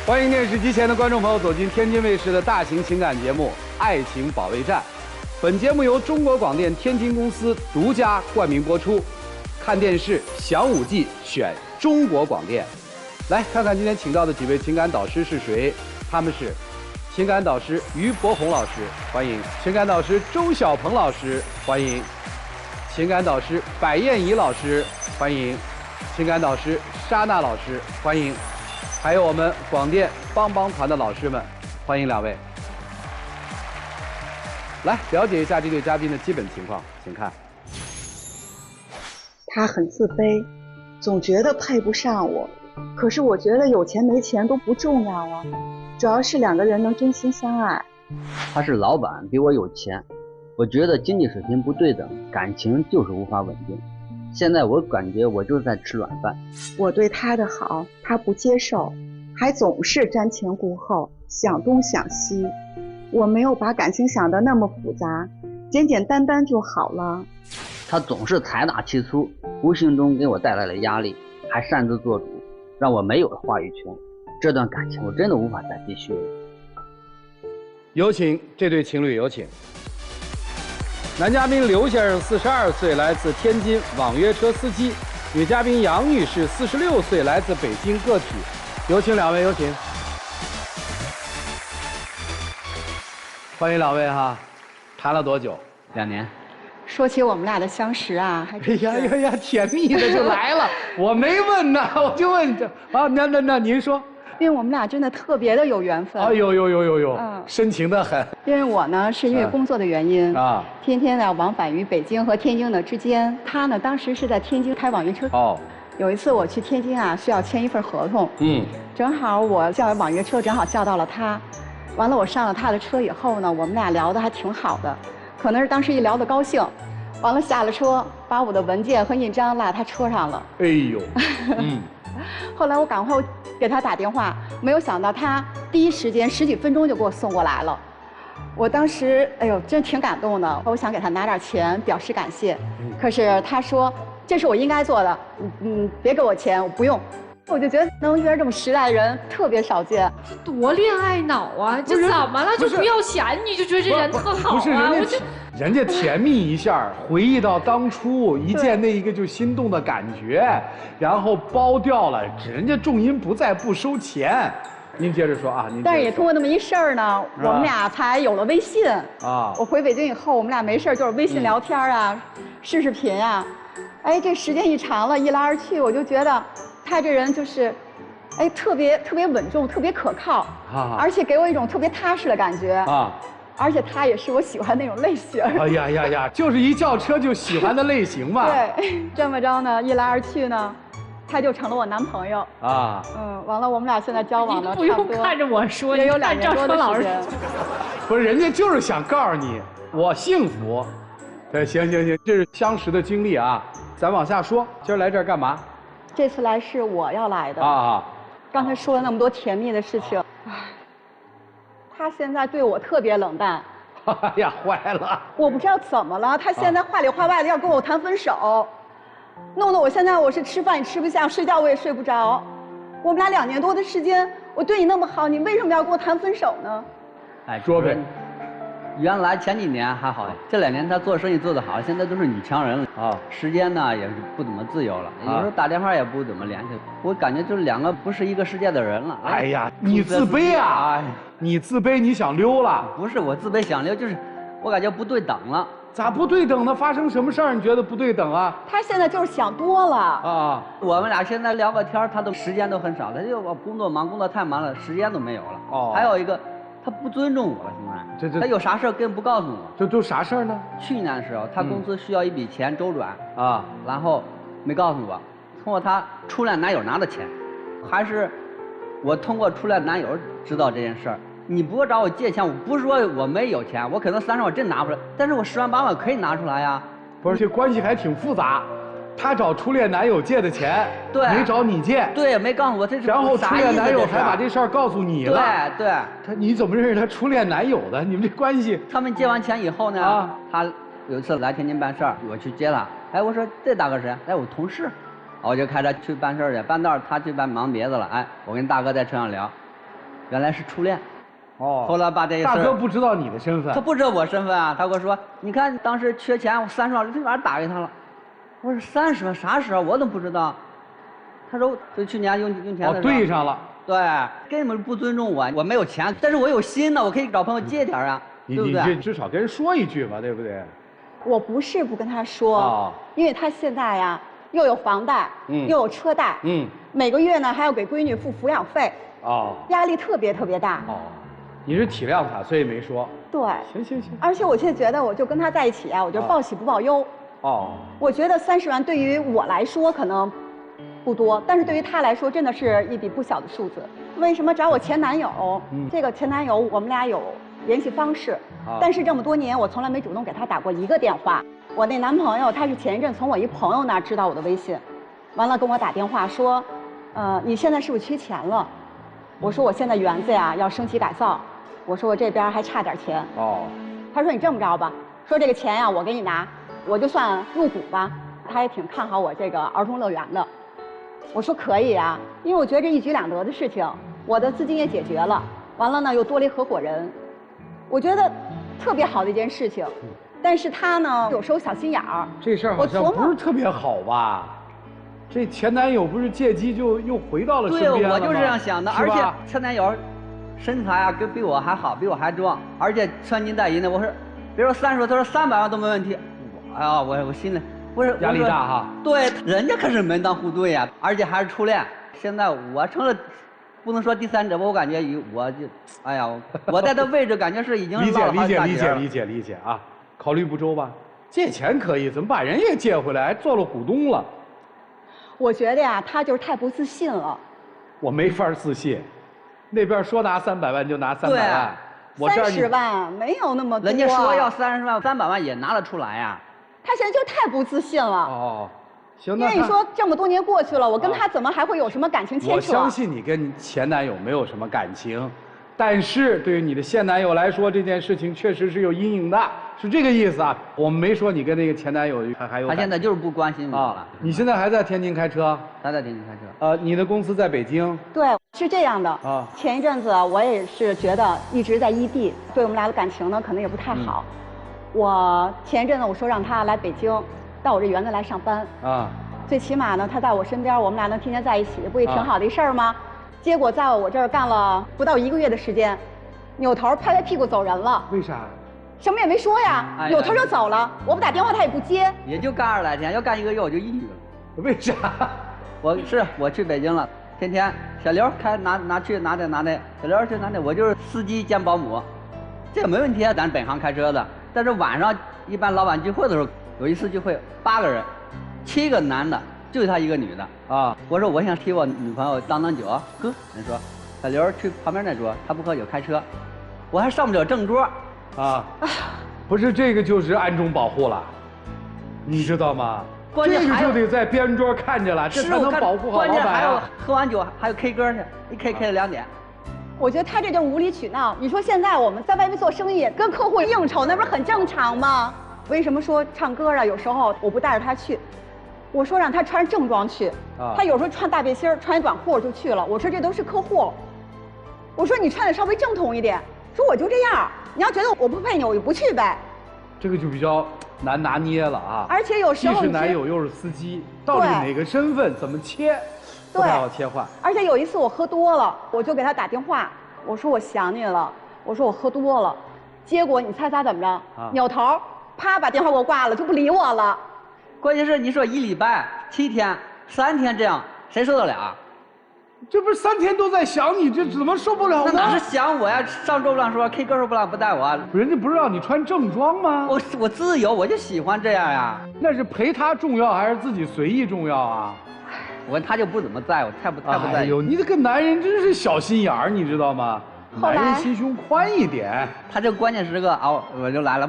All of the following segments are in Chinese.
欢迎电视机前的观众朋友走进天津卫视的大型情感节目《爱情保卫战》。本节目由中国广电天津公司独家冠名播出。看电视享5 G， 选中国广电。来看看今天请到的几位情感导师是谁？他们是情感导师于博宏老师，欢迎；情感导师周小鹏老师，欢迎；情感导师白燕怡老师，欢迎；情感导师莎娜老师，欢迎。还有我们广电帮帮团的老师们，欢迎2位。来了解一下这对嘉宾的基本情况，请看。他很自卑，总觉得配不上我。可是我觉得有钱没钱都不重要啊，主要是2个人能真心相爱。他是老板，比我有钱，我觉得经济水平不对等，感情就是无法稳定。现在我感觉我就是在吃软饭。我对他的好，他不接受，还总是瞻前顾后，想东想西。我没有把感情想得那么复杂，简简单单就好了。他总是财大气粗，无形中给我带来了压力，还擅自做主，让我没有了话语权。这段感情我真的无法再继续了。有请这对情侣，有请。男嘉宾刘先生42岁，来自天津，网约车司机；女嘉宾杨女士46岁，来自北京，个体。有请2位，有请。欢迎2位哈，谈了多久2年。说起我们俩的相识啊，还真是哎呀，甜蜜的就来了。我没问呢，我就问这啊，那您说。因为我们俩真的特别的有缘分。哎呦，深情的很。因为我呢是因为工作的原因啊，天天呢往返于北京和天津的之间。他呢当时是在天津开网约车。哦。有一次我去天津啊，需要签一份合同。正好我叫网约车，正好叫到了他。完了，我上了他的车以后呢，我们俩聊得还挺好的，可能是当时一聊得高兴。完了下了车，把我的文件和印章落他车上了。哎呦，后来我赶快给他打电话，没有想到他第一时间10几分钟就给我送过来了。我当时哎呦，真挺感动的。我想给他拿点钱表示感谢，可是他说这是我应该做的，别给我钱，我不用。我就觉得能遇到这么实在的人特别少见。多恋爱脑啊！这怎么了？就不要钱，你就觉得这人特好啊？不是人家甜蜜一下，回忆到当初一见那一个就心动的感觉，然后包掉了，人家重音不在，不收钱。您接着说啊，但是也通过那么一事儿呢，我们俩才有了微信啊。我回北京以后，我们俩没事就是微信聊天啊，视频啊。哎，这时间一长了，一来二去，我就觉得他这人就是，哎，特别稳重，特别可靠，而且给我一种特别踏实的感觉啊。而且他也是我喜欢那种类型。哎呀，就是一叫车就喜欢的类型嘛。对，这么着呢，一来二去呢，他就成了我男朋友啊。完了，我们俩现在交往了差不多。不用看着我说，也有2年多的时间。不是，人家就是想告诉你，我幸福。行，这是相识的经历啊。咱往下说，今儿来这儿干嘛？这次来是我要来的啊。刚才说了那么多甜蜜的事情，他现在对我特别冷淡。哎呀，坏了！我不知道怎么了，他现在话里话外的要跟我谈分手，弄得我现在我是吃饭也吃不下，睡觉我也睡不着。我们俩2年多的时间，我对你那么好，你为什么要跟我谈分手呢？哎，说呗。原来前几年还好，这2年他做生意做得好，现在都是女强人了啊。时间呢也是不怎么自由了，有时候打电话也不怎么联系。我感觉就是2个不是一个世界的人了。哎呀，你自卑啊！你自卑，你想溜了？不是我自卑想溜，就是我感觉不对等了。咋不对等呢？发生什么事儿？你觉得不对等啊？他现在就是想多了啊。我们俩现在聊个天，他都时间都很少，他就工作忙，工作太忙了，时间都没有了。哦。还有一个。他不尊重我了，现在他有啥事儿根本不告诉我。这都啥事儿呢？去年的时候，他公司需要一笔钱周转啊，然后没告诉我，通过他初恋男友拿的钱，还是我通过初恋男友知道这件事儿。你不找我借钱，我不是说我没有钱，我可能30万真拿不出来，但是我10万8万可以拿出来呀。不是，这关系还挺复杂。他找初恋男友借的钱，对，没找你借，对，没告诉我这是。然后初恋男友还把这事儿告诉你了，对，你怎么认识他初恋男友的？你们这关系？他们借完钱以后呢，他有一次来天津办事儿，我去接他，哎，我说这大哥谁？哎，我同事，我就开车去办事儿去，半道他去忙别的了，哎，我跟大哥在车上聊，原来是初恋。哦，后来把这个事儿大哥不知道你的身份，他不知道我身份啊，他跟我说，你看当时缺钱，我30万立马打给他了。我说30万啥时候？我都不知道。他说就去年用钱的时候。对上了。对，根本不尊重我，我没有钱，但是我有心呢，我可以找朋友借点啊，对不对？你至少跟人说一句嘛，对不对？我不是不跟他说，因为他现在呀又有房贷，又有车贷，每个月呢还要给闺女付抚养费，压力特别大。你是体谅他，所以没说。对，行。而且我现在觉得，我就跟他在一起啊，我就报喜不报忧。我觉得30万对于我来说可能不多，但是对于他来说真的是一笔不小的数字。为什么找我前男友？这个前男友我们俩有联系方式，但是这么多年我从来没主动给他打过一个电话。我那男朋友他是前一阵从我一朋友那儿知道我的微信，完了跟我打电话说，你现在是不是缺钱了？我说我现在园子呀要升级改造，我说我这边还差点钱。他说你这么着吧，说这个钱呀我给你拿，我就算入股吧。他也挺看好我这个儿童乐园的。我说可以啊，因为我觉得这一举两得的事情，我的资金也解决了，完了呢又多了一合伙人，我觉得特别好的一件事情。但是他呢有时候小心眼儿，这事儿好像不是特别好吧？这前男友不是借机就又回到了身边了吗？对，我就是这样想的。而且前男友身材啊比我还好，比我还壮，而且穿金戴银的。我说，比如说30万，他说300万都没问题。哎呀，我心里不是压力大哈。对，人家可是门当户对呀，而且还是初恋。现在我成了，不能说第三者吧，我感觉我就，哎呀，我在他位置感觉是已经理解啊，考虑不周吧？借钱可以，怎么把人也借回来，还做了股东了？我觉得呀，他就是太不自信了。我没法自信，那边说拿300万就拿300万，我30万没有那么多。人家说要30万，300万也拿得出来呀。他现在就太不自信了。行，因为你说这么多年过去了，我跟他怎么还会有什么感情牵扯？我相信你跟前男友没有什么感情，但是对于你的现男友来说，这件事情确实是有阴影的，是这个意思啊。我们没说你跟那个前男友还有。他现在就是不关心我了。你现在还在天津开车？还在天津开车。你的公司在北京？对，是这样的。前一阵子我也是觉得一直在异地，对我们俩的感情呢可能也不太好。我前一阵子我说让他来北京，到我这园子来上班。最起码呢，他在我身边，我们俩能天天在一起，不也挺好的一事儿吗？结果在我这儿干了不到1个月的时间，扭头拍拍屁股走人了。为啥？什么也没说呀，扭头就走了。我不打电话他也不接。也就干20来天，要干1个月我就抑郁了。为啥？我去北京了，天天小刘开拿去拿的，小刘去拿的，我就是司机兼保姆，这没问题啊，咱本行开车的。但是晚上一般老板聚会的时候，有一次聚会8个人。7个男的，就他1个女的我说我想替我女朋友当酒，呵，人说小刘去旁边那桌，他不喝酒开车，我还上不了正桌不是这个就是暗中保护了，你知道吗？这个就得在边桌看着了，这才能保护好老板。关键还有喝完酒还有 K 歌去，一 K 到2点。我觉得他这就是无理取闹。你说现在我们在外面做生意，跟客户应酬，那不是很正常吗？为什么说唱歌啊？有时候我不带着他去。我说让他穿正装去，他有时候穿大背心穿一短裤就去了。我说这都是客户，我说你穿的稍微正统一点。说我就这样，你要觉得我不配你，我就不去呗。这个就比较难拿捏了啊。而且有时候既是男友又是司机，到底哪个身份怎么切，不太好切换。而且有一次我喝多了，我就给他打电话，我说我想你了，我说我喝多了，结果你猜他怎么着？扭头啪把电话给我挂了，就不理我了。关键是你说1礼拜7天3天这样，谁受得了？这不是3天都在想你，这怎么受不了呢？那哪是想我呀？上周不让说 K 歌时候不让不带我，人家不是让你穿正装吗？我自由，我就喜欢这样呀。那是陪他重要还是自己随意重要啊？他就不怎么在乎，太不在意。哎呦，你这个男人真是小心眼儿，你知道吗？男人心胸宽一点。他这关键是个我就来了，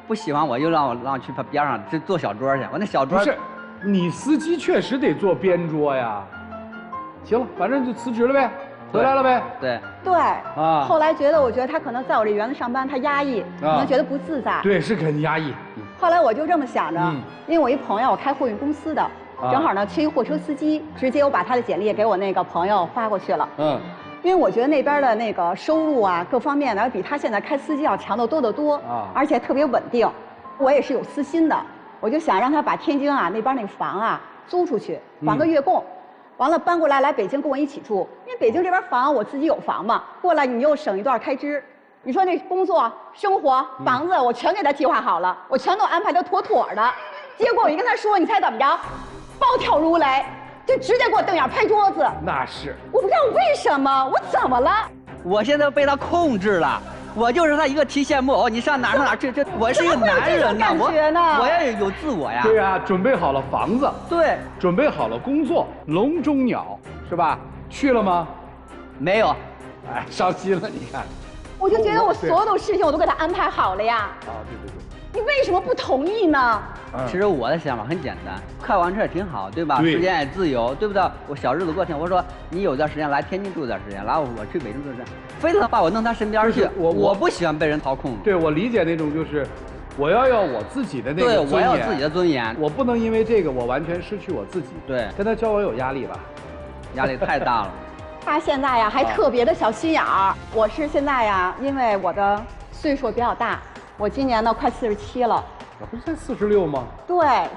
不喜欢我又让我去他边上坐小桌去。我那小桌不是，你司机确实得坐边桌呀。行了，反正就辞职了呗，回来了呗。对后来我觉得他可能在我这园子上班，他压抑，可能觉得不自在。对，是肯定压抑。后来我就这么想着，因为我一朋友我开货运公司的，正好呢缺一货车司机，直接我把他的简历给我那个朋友发过去了。因为我觉得那边的那个收入啊，各方面的比他现在开司机要强得多得多啊，而且特别稳定。我也是有私心的，我就想让他把天津啊那边那个房啊租出去，还个月供，完了搬过来北京跟我一起住。因为北京这边房我自己有房嘛，过来你又省一段开支。你说那工作、生活、房子，我全给他计划好了，我全都安排得妥妥的。结果我一跟他说，你猜怎么着？暴跳如雷，就直接给我瞪眼拍桌子。那是，我不知道为什么，我怎么了？我现在被他控制了，我就是他一个提线木偶，你上哪上哪，这我是一个男人呐，我要有自我呀。对呀，准备好了房子，对，准备好了工作，笼中鸟是吧？去了吗？没有。哎，伤心了，你看。我就觉得我所有的事情我都给他安排好了呀。啊，对。你为什么不同意呢？其实我的想法很简单，开完车也挺好，对吧？对，时间也自由，对不对？我小日子过挺。我说你有段时间来天津住段时间，然后我去北京住段时间，非得把我弄他身边去。我不喜欢被人操控。对，我理解那种就是，我要我自己的那个尊严。对，我要自己的尊严。我不能因为这个我完全失去我自己。对，跟他交往有压力吧？压力太大了。他现在呀还特别的小心眼儿。我是现在呀，因为我的岁数比较大，我今年呢快47了。不是才46吗？对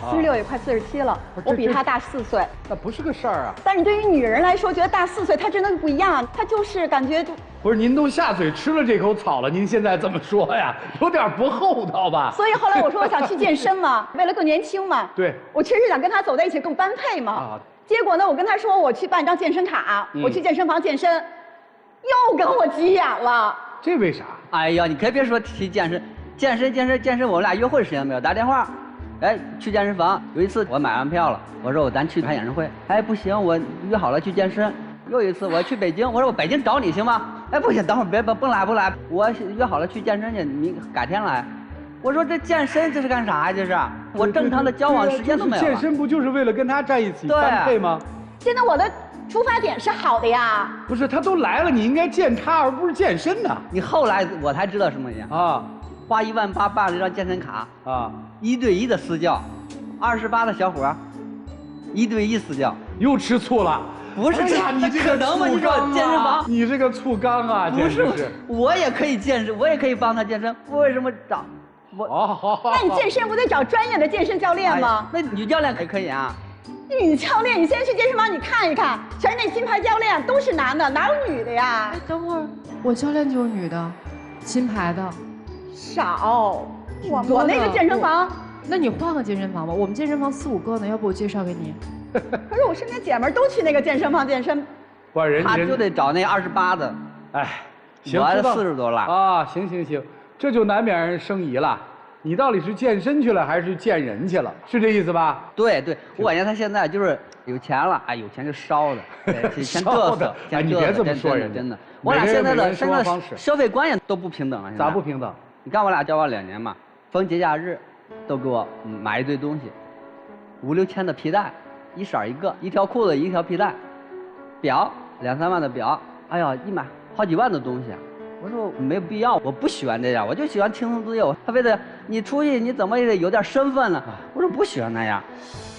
，46也快47了。我比他大4岁。那不是个事儿啊。但是对于女人来说，觉得大4岁，她真的不一样，她就是感觉就。不是您都下嘴吃了这口草了，您现在这么说呀，有点不厚道吧？所以后来我说我想去健身嘛，为了更年轻嘛。对。我确实想跟他走在一起更般配嘛。啊。结果呢，我跟他说我去办张健身卡，我去健身房健身，又跟我急眼了。这为啥？哎呀，你可别说提健身，我们俩约会时间没有打电话。哎，去健身房。有一次我买完票了，我说咱去看演唱会。哎，不行，我约好了去健身。又一次我去北京，我说我北京找你行吗？哎，不行，等会儿别甭来，我约好了去健身去，你改天来。我说这健身这是干啥呀？这是我正常的交往时间都没有。健身不就是为了跟他在一起般配吗？现在我的出发点是好的呀。不是，他都来了，你应该见他而不是健身呢。你后来我才知道什么呀？啊，花18000办了一张健身卡啊，1对1的私教，28的小伙，1对1私教，又吃醋了。不是这，你这个能吗？你说健身房，你这个醋缸啊，不是，我也可以健身，我也可以帮他健身，为什么找？那你健身不得找专业的健身教练吗？那女教练也可以啊。女教练，你现在去健身房你看一看，全是那金牌教练都是男的，哪有女的呀？哎，等会儿，我教练就是女的，金牌的。少，我那个健身房。那你换个健身房吧，我们健身房4、5个呢，要不我介绍给你？可是我身边姐们都去那个健身房健身。他就得找那28的。哎，行，我40多了啊，行，这就难免人生疑了。你到底是健身去了还是见人去了？是这意思吧？对，我感觉他现在就是有钱了，哎，有钱就烧的，钱嘚瑟。哎，你别这么说人，真的。我俩现在的消费观念都不平等了。咋不平等？你看我俩交往2年嘛，逢节假日都给我买一堆东西，5、6千的皮带，1色1个，1条裤子1条皮带，表2、3万的表，哎呀，一买好几万的东西啊。我说没有必要，我不喜欢这样，我就喜欢轻松自由。他非得你出去，你怎么也得有点身份呢？我说不喜欢那样，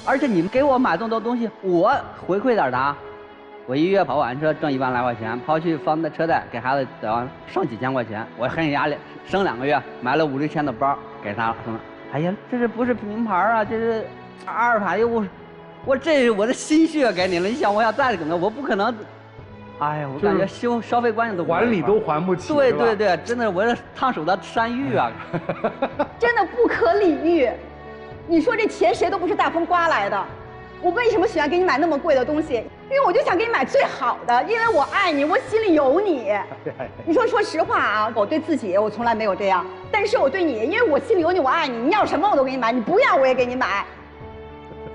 而且你们给我买这么多东西，我回馈点啥？我1月跑完车挣1万来块钱，跑去放在车贷给孩子剩几千块钱，我很有压力，省2个月买了5、6千的包给他了。他说：“哎呀，这是不是名牌啊？这是阿尔法又不，我这是我的心血给你了。你想我要再给他，我不可能。”哎呀，我感觉消费观念都还你都还不起。对，真的，我这烫手的山芋啊，真的不可理喻。你说这钱谁都不是大风刮来的，我为什么喜欢给你买那么贵的东西？因为我就想给你买最好的，因为我爱你，我心里有你。你说实话啊，我对自己我从来没有这样，但是我对你，因为我心里有你，我爱你，你要什么我都给你买，你不要我也给你买。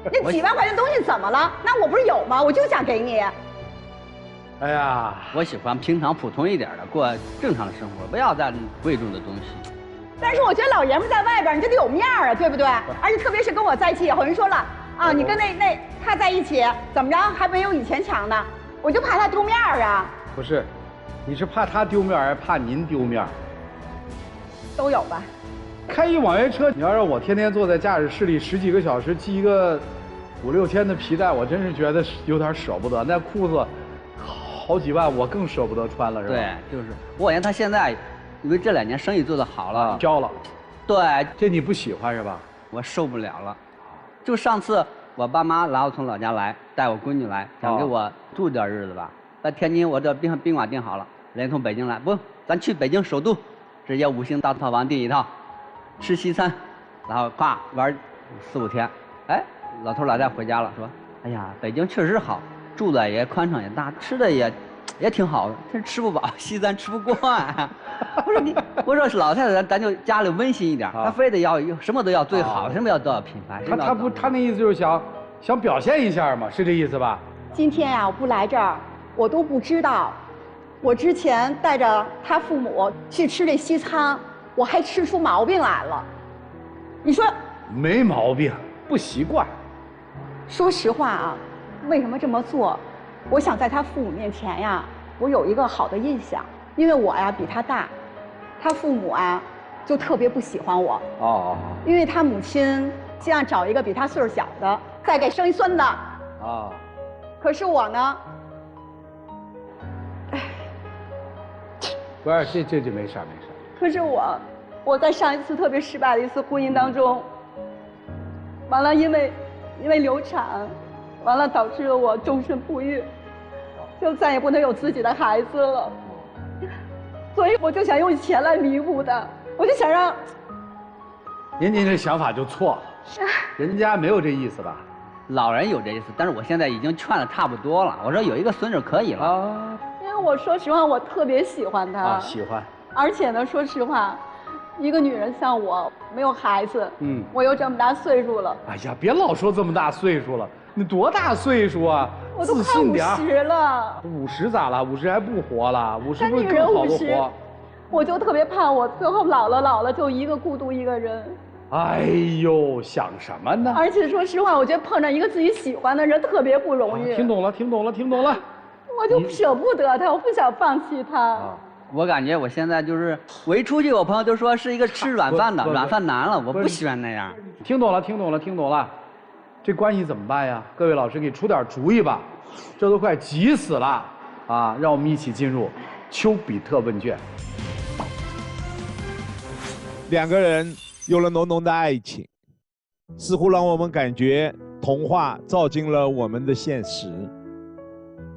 那几万块钱东西怎么了？那我不是有吗？我就想给你。哎呀，我喜欢平常普通一点的，过正常的生活，不要再贵重的东西。但是我觉得老爷们在外边你就得有面啊，对不对？而且特别是跟我在一起，有人说了啊，你跟那他在一起怎么着还没有以前强呢？我就怕他丢面啊。不是，你是怕他丢面还是怕您丢面？都有吧。开一网约车，你要让我天天坐在驾驶室里10几个小时系一个5、6千的皮带，我真是觉得有点舍不得。那裤子。好几万，我更舍不得穿了，是吧？对，就是我感觉他现在，因为这2年生意做得好了，飘了。对，这你不喜欢是吧？我受不了了。就上次我爸妈然后从老家来，带我闺女来，想给我住点日子吧。在天津我这宾馆订好了，人从北京来，不，咱去北京首都，直接5星大套房订一套，吃西餐，然后呱玩4、5天。哎，老头老太太回家了，说，哎呀，北京确实好，住的也宽敞也大，吃的也挺好的，但是吃不饱，西餐吃不惯。我说老太太，咱就家里温馨一点，她非得要什么都要最好，什么都要品牌。他那意思就是想表现一下嘛，是这意思吧？今天呀，我不来这儿，我都不知道，我之前带着他父母去吃这西餐，我还吃出毛病来了。你说？没毛病，不习惯。说实话啊，为什么这么做？我想在他父母面前呀，我有一个好的印象，因为我呀比他大，他父母啊就特别不喜欢我。哦。因为他母亲希望找一个比他岁数小的，再给生一孙子。啊。可是我呢，不是这没事。可是我在上一次特别失败的一次婚姻当中，完了因为流产，完了导致了我终身不育，就再也不能有自己的孩子了。所以我就想用钱来弥补的，我就想让。您这想法就错了，人家没有这意思吧？老人有这意思，但是我现在已经劝的差不多了。我说有一个孙子可以了。啊。因为我说实话，我特别喜欢他。啊，喜欢。而且呢，说实话，一个女人像我，没有孩子，我又这么大岁数了。哎呀，别老说这么大岁数了，你多大岁数啊？我都快50了。50咋了？50还不活了？50不是更好的活？我就特别怕我最后老了就一个孤独一个人。哎呦，想什么呢？而且说实话，我觉得碰上一个自己喜欢的人特别不容易。听懂了。我就舍不得他，我不想放弃他。我感觉我现在就是我一出去，我朋友都说是一个吃软饭的，软饭男了，我不喜欢那样。听懂了，这关系怎么办呀？各位老师给出点主意吧，这都快急死了啊！让我们一起进入丘比特问卷。2个人有了浓浓的爱情，似乎让我们感觉童话照进了我们的现实。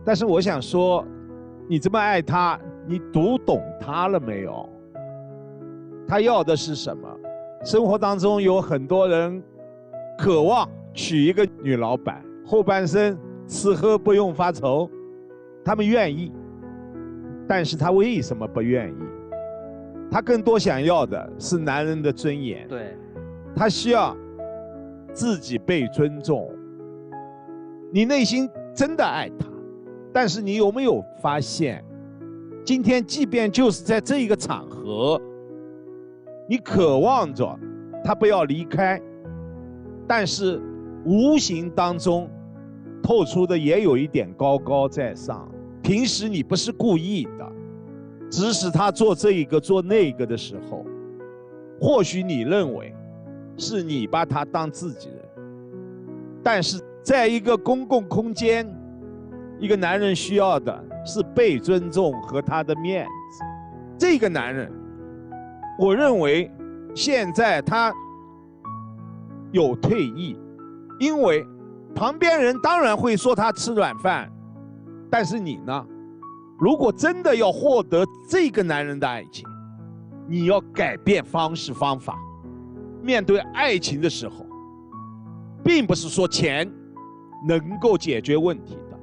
但是我想说，你这么爱他，你读懂他了没有？他要的是什么？生活当中有很多人渴望娶一个女老板，后半生吃喝不用发愁，他们愿意，但是他为什么不愿意？他更多想要的是男人的尊严，对，他需要自己被尊重。你内心真的爱他，但是你有没有发现，今天即便就是在这一个场合，你渴望着他不要离开，但是无形当中透出的也有一点高高在上。平时你不是故意的，指使他做这一个做那个的时候，或许你认为是你把他当自己人，但是在一个公共空间，一个男人需要的是被尊重和他的面子。这个男人，我认为现在他有退役，因为旁边人当然会说他吃软饭，但是你呢？如果真的要获得这个男人的爱情，你要改变方式方法。面对爱情的时候，并不是说钱能够解决问题的。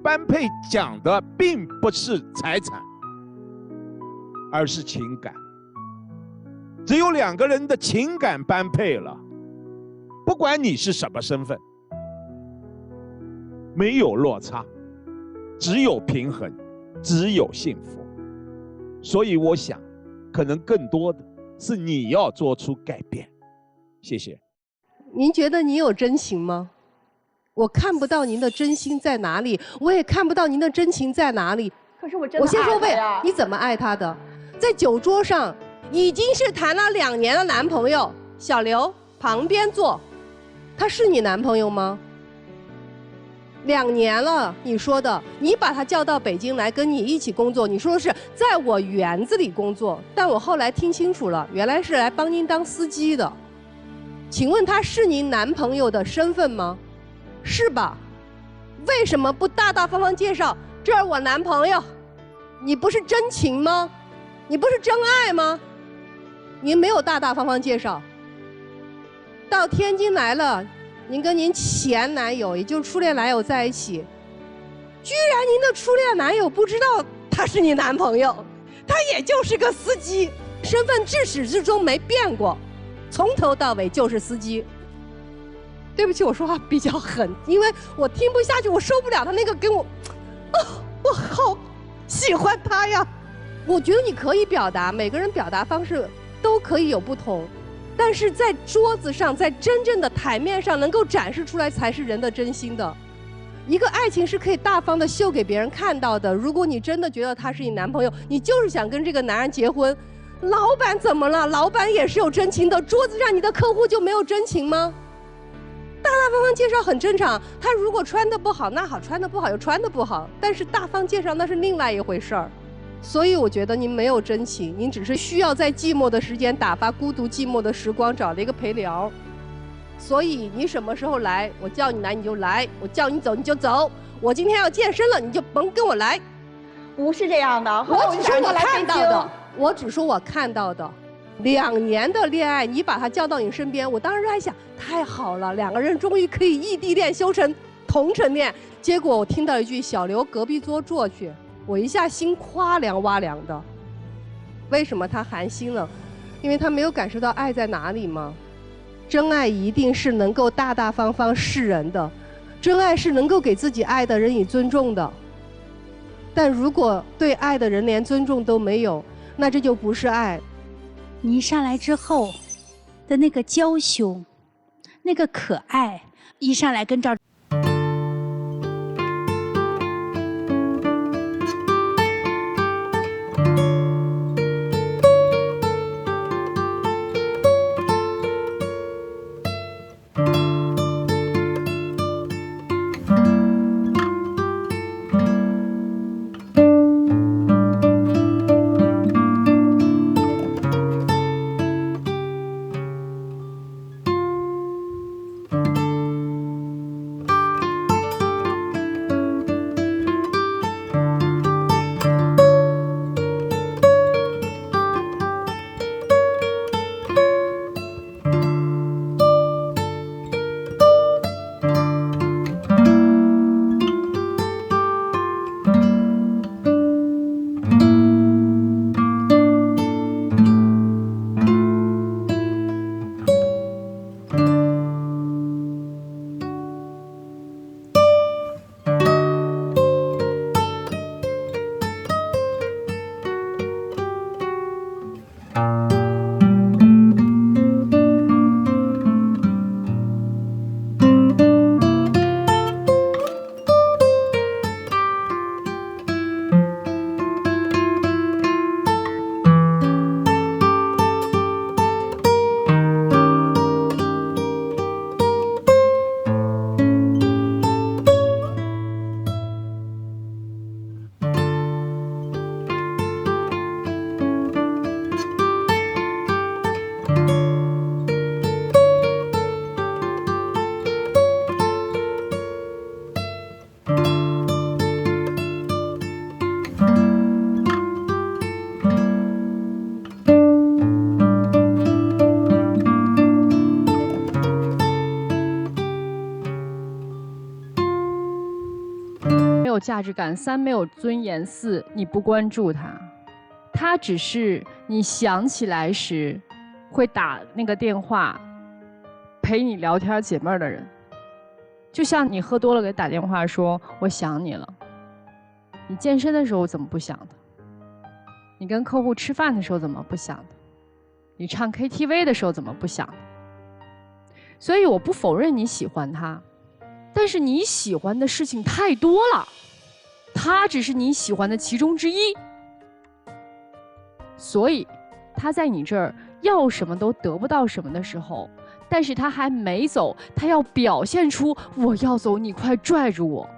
般配讲的并不是财产，而是情感。只有2个人的情感般配了，不管你是什么身份，没有落差，只有平衡，只有幸福。所以我想，可能更多的是你要做出改变。谢谢。您觉得你有真情吗？我看不到您的真心在哪里，我也看不到您的真情在哪里。可是我真的我先说爱他呀，你怎么爱他的？在酒桌上已经是谈了2年的男朋友，小刘旁边坐，他是你男朋友吗？ 2年了，你说的，你把他叫到北京来跟你一起工作，你说的是在我园子里工作，但我后来听清楚了，原来是来帮您当司机的。请问他是您男朋友的身份吗？是吧？为什么不大大方方介绍，这是我男朋友？你不是真情吗？你不是真爱吗？您没有大大方方介绍。到天津来了，您跟您前男友，也就是初恋男友在一起，居然您的初恋男友不知道他是你男朋友，他也就是个司机，身份至始至终没变过，从头到尾就是司机。对不起，我说话比较狠，因为我听不下去，我受不了他那个跟我，我好喜欢他呀。我觉得你可以表达，每个人表达方式都可以有不同。但是在桌子上，在真正的台面上能够展示出来，才是人的真心的。一个爱情是可以大方的秀给别人看到的。如果你真的觉得他是你男朋友，你就是想跟这个男人结婚，老板怎么了？老板也是有真情的。桌子上你的客户就没有真情吗？大大方方介绍很正常。他如果穿得不好，那好，穿得不好就穿得不好。但是大方介绍那是另外一回事儿。所以我觉得您没有真情，您只是需要在寂寞的时间打发孤独寂寞的时光，找了一个陪聊。所以你什么时候来，我叫你来你就来，我叫你走你就走。我今天要健身了，你就甭跟我来。不是这样的，我只说我看到的，我只说我看到的。2年的恋爱，你把他叫到你身边，我当时还想，太好了，2个人终于可以异地恋修成同城恋。结果我听到一句小刘隔壁桌坐去，我一下心夸凉哇凉的。为什么他寒心了？因为他没有感受到爱在哪里吗？真爱一定是能够大大方方示人的，真爱是能够给自己爱的人以尊重的。但如果对爱的人连尊重都没有，那这就不是爱。你一上来之后的那个娇羞，那个可爱，一上来跟赵价值感，3没有尊严，4你不关注他，他只是你想起来时会打那个电话陪你聊天解闷的人，就像你喝多了给打电话说我想你了。你健身的时候怎么不想的？你跟客户吃饭的时候怎么不想的？你唱 KTV 的时候怎么不想的？所以我不否认你喜欢他，但是你喜欢的事情太多了，他只是你喜欢的其中之一。所以他在你这儿要什么都得不到什么的时候，但是他还没走，他要表现出我要走，你快拽住我。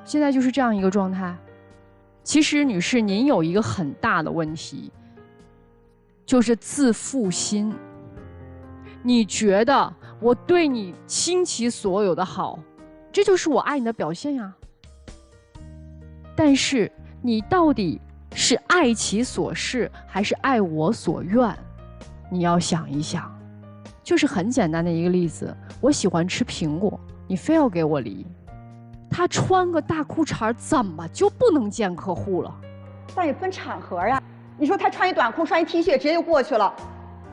现在就是这样一个状态。其实女士，您有一个很大的问题，就是自负心。你觉得我对你倾其所有的好，这就是我爱你的表现呀。但是你到底是爱其所是，还是爱我所愿？你要想一想。就是很简单的一个例子，我喜欢吃苹果，你非要给我梨。他穿个大裤衩怎么就不能见客户了？但也分场合呀。你说他穿一短裤穿一 T 恤直接就过去了，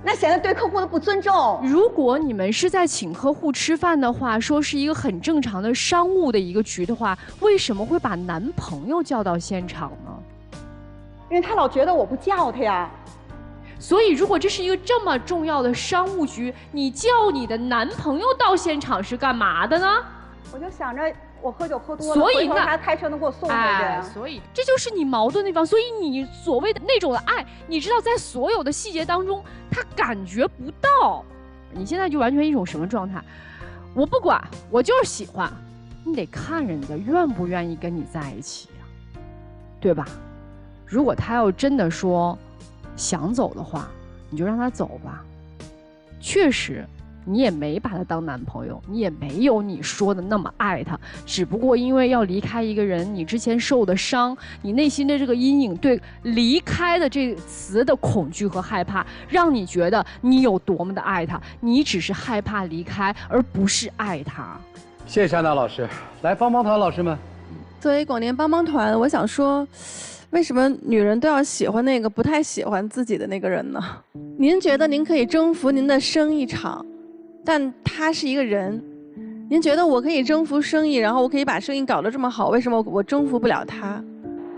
那显得对客户的不尊重。如果你们是在请客户吃饭的话，说是一个很正常的商务的一个局的话，为什么会把男朋友叫到现场呢？因为他老觉得我不叫他呀。所以如果这是一个这么重要的商务局，你叫你的男朋友到现场是干嘛的呢？我就想着我喝酒喝多了，所以呢，他开车能给我送回去。所以这就是你矛盾的地方。所以你所谓的那种的爱，你知道在所有的细节当中，他感觉不到。你现在就完全一种什么状态？我不管，我就是喜欢。你得看人家愿不愿意跟你在一起呀，对吧？如果他要真的说想走的话，你就让他走吧。确实你也没把他当男朋友，你也没有你说的那么爱他，只不过因为要离开一个人，你之前受的伤，你内心的这个阴影，对离开的这个词的恐惧和害怕，让你觉得你有多么的爱他，你只是害怕离开，而不是爱他。谢谢珊娜老师。来，帮帮团老师们。作为广电帮帮团，我想说，为什么女人都要喜欢那个不太喜欢自己的那个人呢？您觉得您可以征服您的生意场，但他是一个人。您觉得我可以征服生意，然后我可以把生意搞得这么好，为什么我征服不了他？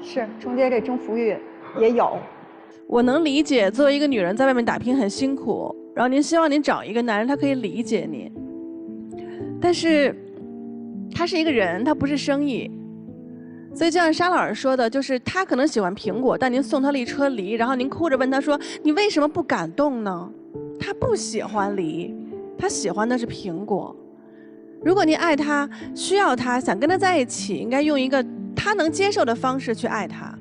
是，中间这征服欲也有。我能理解，作为一个女人在外面打拼很辛苦，然后您希望您找一个男人，他可以理解你。但是，他是一个人，他不是生意。所以就像沙老师说的，就是他可能喜欢苹果，但您送他了一车梨，然后您哭着问他说：“你为什么不感动呢？”他不喜欢梨，他喜欢的是苹果。如果您爱他，需要他，想跟他在一起，应该用一个他能接受的方式去爱他。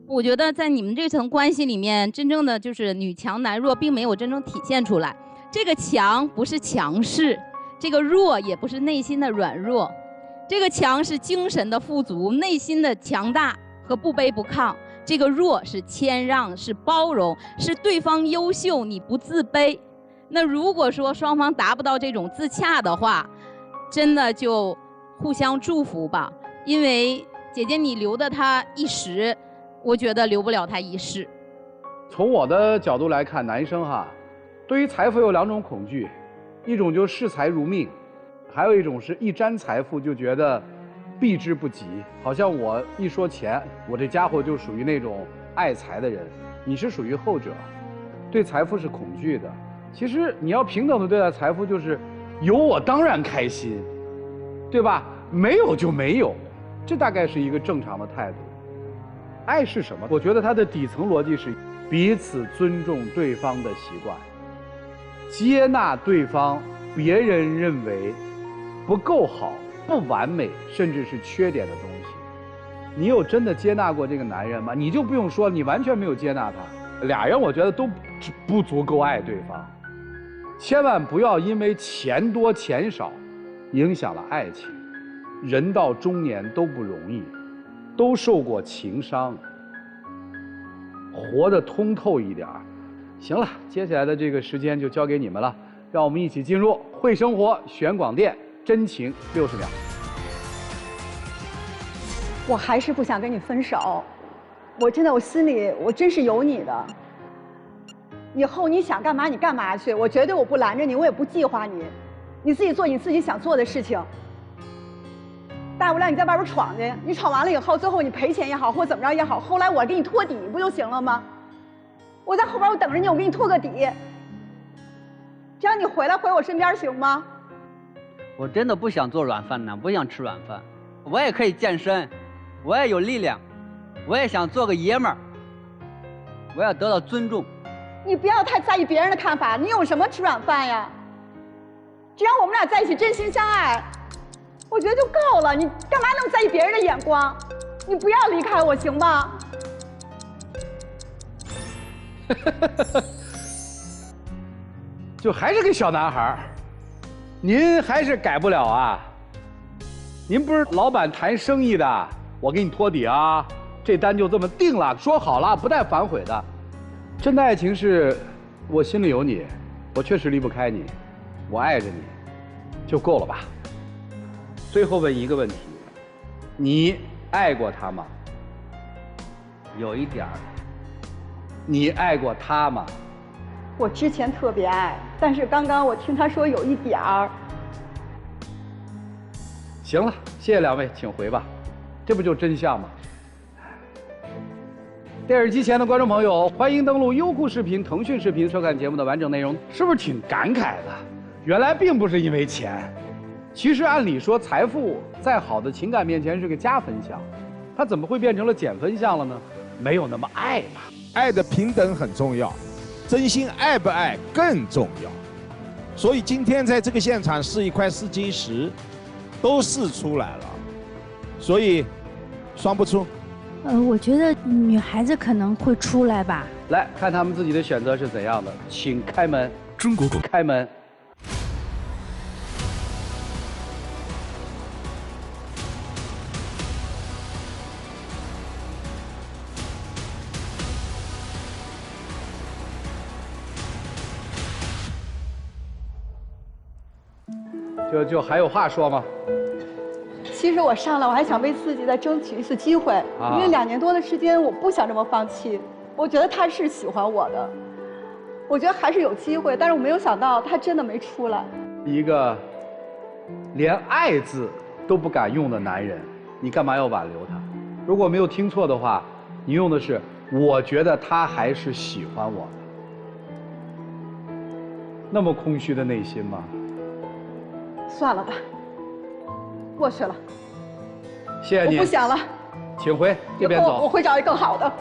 我觉得在你们这层关系里面，真正的就是女强男弱，并没有真正体现出来。这个强不是强势，这个弱也不是内心的软弱。这个强是精神的富足，内心的强大和不卑不亢；这个弱是谦让，是包容，是对方优秀你不自卑。那如果说双方达不到这种自洽的话，真的就互相祝福吧。因为姐姐你留的他一时，我觉得留不了他一世。从我的角度来看，男生哈，对于财富有两种恐惧，一种就视财如命。还有一种是一沾财富就觉得避之不及，好像我一说钱，我这家伙就属于那种爱财的人。你是属于后者，对财富是恐惧的。其实你要平等的对待财富，就是有我当然开心，对吧？没有就没有，这大概是一个正常的态度。爱是什么？我觉得它的底层逻辑是彼此尊重对方的习惯，接纳对方别人认为不够好、不完美，甚至是缺点的东西。你有真的接纳过这个男人吗？你就不用说，你完全没有接纳他。俩人我觉得都不足够爱对方。千万不要因为钱多钱少影响了爱情。人到中年都不容易，都受过情伤，活得通透一点。行了，接下来的这个时间就交给你们了，让我们一起进入会生活选广电真情60秒。我还是不想跟你分手，我真的，我心里我真是有你的。以后你想干嘛你干嘛去，我绝对我不拦着你，我也不计划你，你自己做你自己想做的事情。大不了你在外边闯去，你闯完了以后，最后你赔钱也好，或怎么着也好，后来我给你托底不就行了吗？我在后边我等着你，我给你托个底，只要你回来回我身边行吗？我真的不想做软饭男，不想吃软饭。我也可以健身，我也有力量，我也想做个爷们儿，我要得到尊重。你不要太在意别人的看法，你有什么吃软饭呀？只要我们俩在一起真心相爱，我觉得就够了。你干嘛那么在意别人的眼光？你不要离开我行吗？就还是个小男孩儿，您还是改不了啊？您不是老板谈生意的，我给你托底啊，这单就这么定了，说好了不带反悔的。真的爱情是，我心里有你，我确实离不开你，我爱着你，就够了吧？最后问一个问题，你爱过他吗？有一点儿。你爱过他吗？我之前特别爱，但是刚刚我听他说有一点儿。行了，谢谢两位，请回吧。这不就真相吗？电视机前的观众朋友，欢迎登录优酷视频、腾讯视频收看节目的完整内容，是不是挺感慨的？原来并不是因为钱，其实按理说财富在好的情感面前是个加分项，它怎么会变成了减分项了呢？没有那么爱嘛。爱的平等很重要，真心爱不爱更重要。所以今天在这个现场试一块试金石，都试出来了，所以双不出。我觉得女孩子可能会出来吧。来看他们自己的选择是怎样的，请开门。中国开门。就还有话说吗？其实我上来，我还想为自己再争取一次机会，因为2年多的时间，我不想这么放弃。我觉得他是喜欢我的，我觉得还是有机会，但是我没有想到他真的没出来。一个连“爱”字都不敢用的男人，你干嘛要挽留他？如果没有听错的话，你用的是“我觉得他还是喜欢我的”。那么空虚的内心吗？算了吧，过去了。谢谢你。我不想了，请回这边走。我会找一个更好的。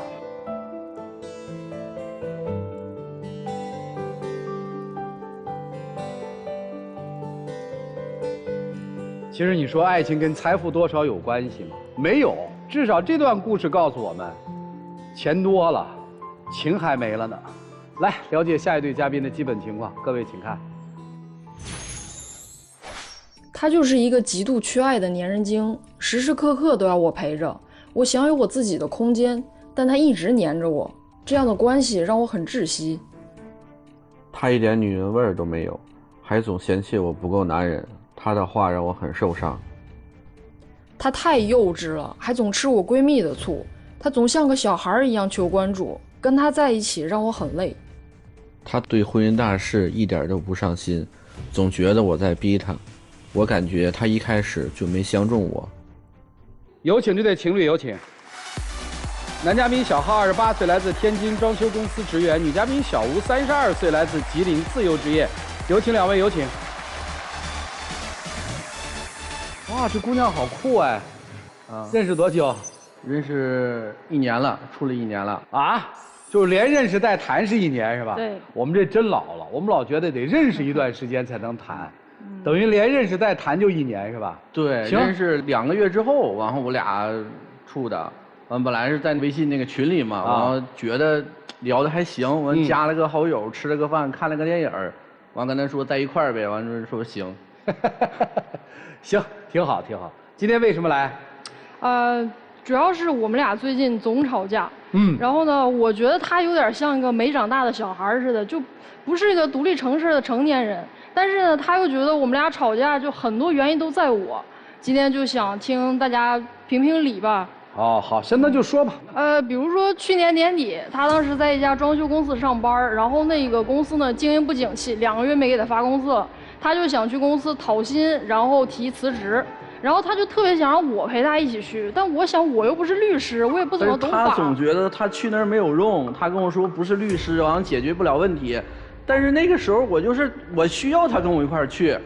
其实你说爱情跟财富多少有关系吗？没有，至少这段故事告诉我们，钱多了，情还没了呢。来了解下一对嘉宾的基本情况，各位请看。他就是一个极度缺爱的粘人精，时时刻刻都要我陪着，我想有我自己的空间，但他一直黏着我，这样的关系让我很窒息。他一点女人味儿都没有，还总嫌弃我不够男人，他的话让我很受伤。他太幼稚了，还总吃我闺蜜的醋，他总像个小孩一样求关注，跟他在一起让我很累。他对婚姻大事一点都不上心，总觉得我在逼他。我感觉他一开始就没相中我。有请这对情侣，有请。男嘉宾小浩28岁，来自天津装修公司职员；女嘉宾小吴32岁，来自吉林自由职业。有请两位，有请。哇，这姑娘好酷哎！认识多久？认识1年了，处了1年了。啊？就是连认识带谈是1年是吧？对。我们这真老了，我们老觉得得认识一段时间才能谈。等于连认识带谈就1年是吧？对，认识2个月之后，然后我俩处的。本来是在微信那个群里嘛，然后觉得聊得还行，完加了个好友，吃了个饭，看了个电影，完跟他说在一块儿呗，完了说行。行，挺好挺好。今天为什么来？主要是我们俩最近总吵架。然后呢，我觉得他有点像一个没长大的小孩似的，就不是一个独立成事的成年人。但是呢，他又觉得我们俩吵架就很多原因都在我。今天就想听大家评评理吧。哦，好，那就说吧。比如说去年年底，他当时在一家装修公司上班，然后那个公司呢经营不景气，2个月没给他发工资了，他就想去公司讨薪，然后提辞职。然后他就特别想让我陪他一起去，但我想我又不是律师，我也不怎么懂法。他总觉得他去那儿没有用，他跟我说不是律师，好像解决不了问题。但是那个时候我需要他跟我一块儿去，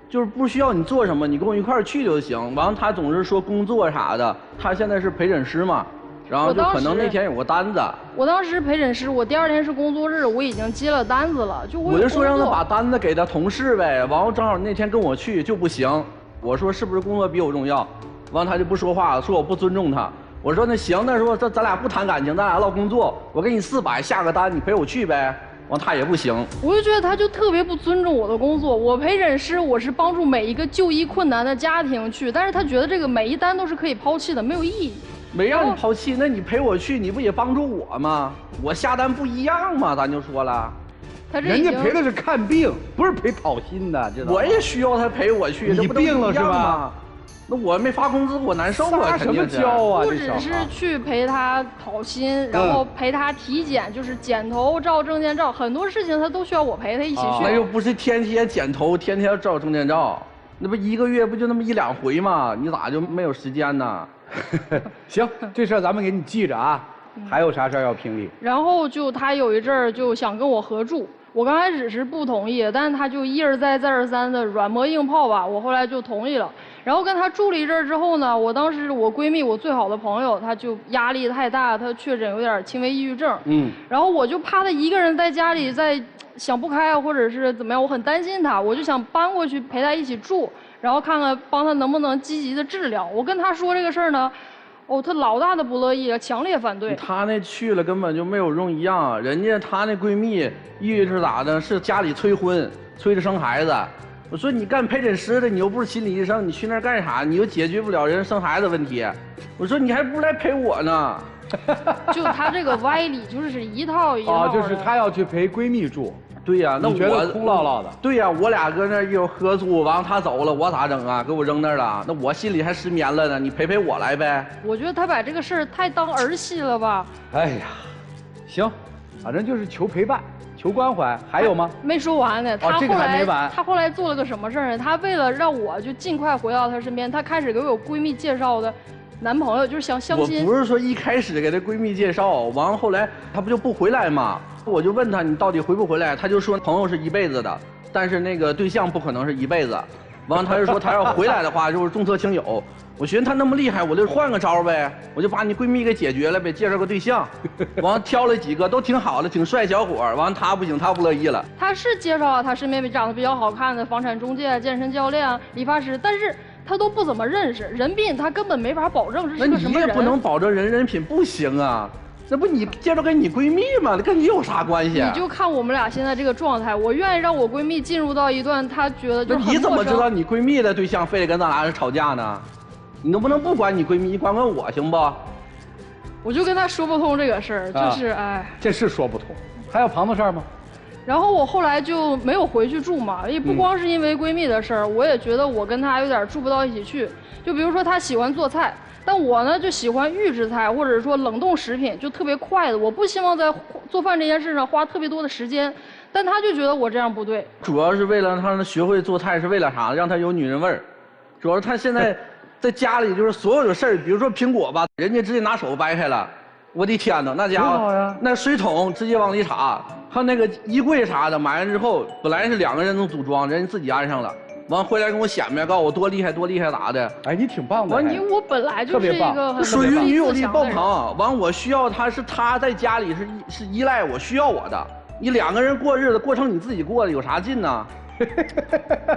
就是不需要你做什么，你跟我一块儿去就行。完了他总是说工作啥的，他现在是陪诊师嘛，然后就可能那天有个单子。我当时陪诊师，我第2天是工作日，我已经接了单子了，我就说让他把单子给他同事呗，完了正好那天跟我去就不行。我说是不是工作比我重要？完他就不说话了，说我不尊重他。我说那行，那说咱俩不谈感情，咱俩唠工作，我给你400下个单，你陪我去呗。完他也不行，我就觉得他就特别不尊重我的工作。我陪诊师，我是帮助每一个就医困难的家庭去，但是他觉得这个每一单都是可以抛弃的，没有意义。没让你抛弃，那你陪我去，你不也帮助我吗？我下单不一样吗？咱就说了，人家陪的是看病，不是陪讨薪的，知道吗？我也需要他陪我去，你病了是吧？那我没发工资，我难受啊！什么教啊？不只是去陪他讨薪，然后陪他体检，就是剪头、照证件照，很多事情他都需要我陪他一起去。那又不是天天剪头，天天照证件照，那不1个月不就那么1、2回吗？你咋就没有时间呢？行，这事儿咱们给你记着啊。还有啥事儿要评理？然后就他有一阵儿就想跟我合住。我刚开始是不同意，但是他就一而再再而三的软磨硬泡吧，我后来就同意了。然后跟他住了一阵儿之后呢，当时我闺蜜，我最好的朋友，她就压力太大，她确诊有点轻微抑郁症。然后我就怕她一个人在家里在想不开啊，或者是怎么样，我很担心她，我就想搬过去陪她一起住，然后看看帮她能不能积极的治疗。我跟她说这个事儿呢。他老大的不乐意了，强烈反对。他那去了根本就没有用一样，人家她那闺蜜抑郁是咋的？是家里催婚，催着生孩子。我说你干陪诊师的，你又不是心理医生，你去那儿干啥？你又解决不了人生孩子问题。我说你还不如来陪我呢。就他这个歪理就是一套一套的。就是他要去陪闺蜜住。对呀，那我觉得空落落的。对呀，我俩搁那一会儿合租，完了他走了，我咋整啊？给我扔那儿了，那我心里还失眠了呢。你陪陪我来呗。我觉得他把这个事儿太当儿戏了吧。哎呀，行，反正就是求陪伴、求关怀，还有吗？没说完呢。这个还没完。他后来做了个什么事儿呢？他为了让我就尽快回到他身边，他开始给我闺蜜介绍的男朋友，就是想相亲。我不是说一开始给她闺蜜介绍，完了后来她不就不回来吗？我就问她你到底回不回来？她就说朋友是一辈子的，但是那个对象不可能是一辈子。完了她就说她要回来的话就是重色轻友。我寻思她那么厉害，我就换个招呗，我就把你闺蜜给解决了呗，介绍个对象。完了挑了几个都挺好的，挺帅小伙。完了她不行，她不乐意了。她是介绍了她身边长得比较好看的房产中介、健身教练、理发师，但是他都不怎么认识，人品他根本没法保证是个什么人。那你也不能保证人品不行啊。那不你介绍给你闺蜜吗？那跟你有啥关系？你就看我们俩现在这个状态，我愿意让我闺蜜进入到一段她觉得就是很陌生。那你怎么知道你闺蜜的对象非得跟咱俩吵架呢？你能不能不管你闺蜜，你管管我行不？我就跟她说不通这个事儿，就是哎，这是说不通。还有旁的事儿吗？然后我后来就没有回去住嘛，也不光是因为闺蜜的事儿，我也觉得我跟她有点住不到一起去。就比如说她喜欢做菜。但我呢就喜欢预制菜，或者说冷冻食品，就特别快的。我不希望在做饭这件事上花特别多的时间，但他就觉得我这样不对。主要是为了让他学会做菜，是为了啥？让他有女人味儿。主要是他现在在家里就是所有的事儿，比如说苹果吧，人家直接拿手掰开了，我的天哪，那家伙那水桶直接往里插，还有那个衣柜啥的，买完之后本来是2个人能组装，人家自己安上了。完回来跟我显摆，告诉我多厉害多厉害咋的？哎，你挺棒的。因为我本来就是一个很属于女友力爆棚。完我需要他是他在家里是依赖我，需要我的。你2个人过日子过成你自己过的有啥劲呢？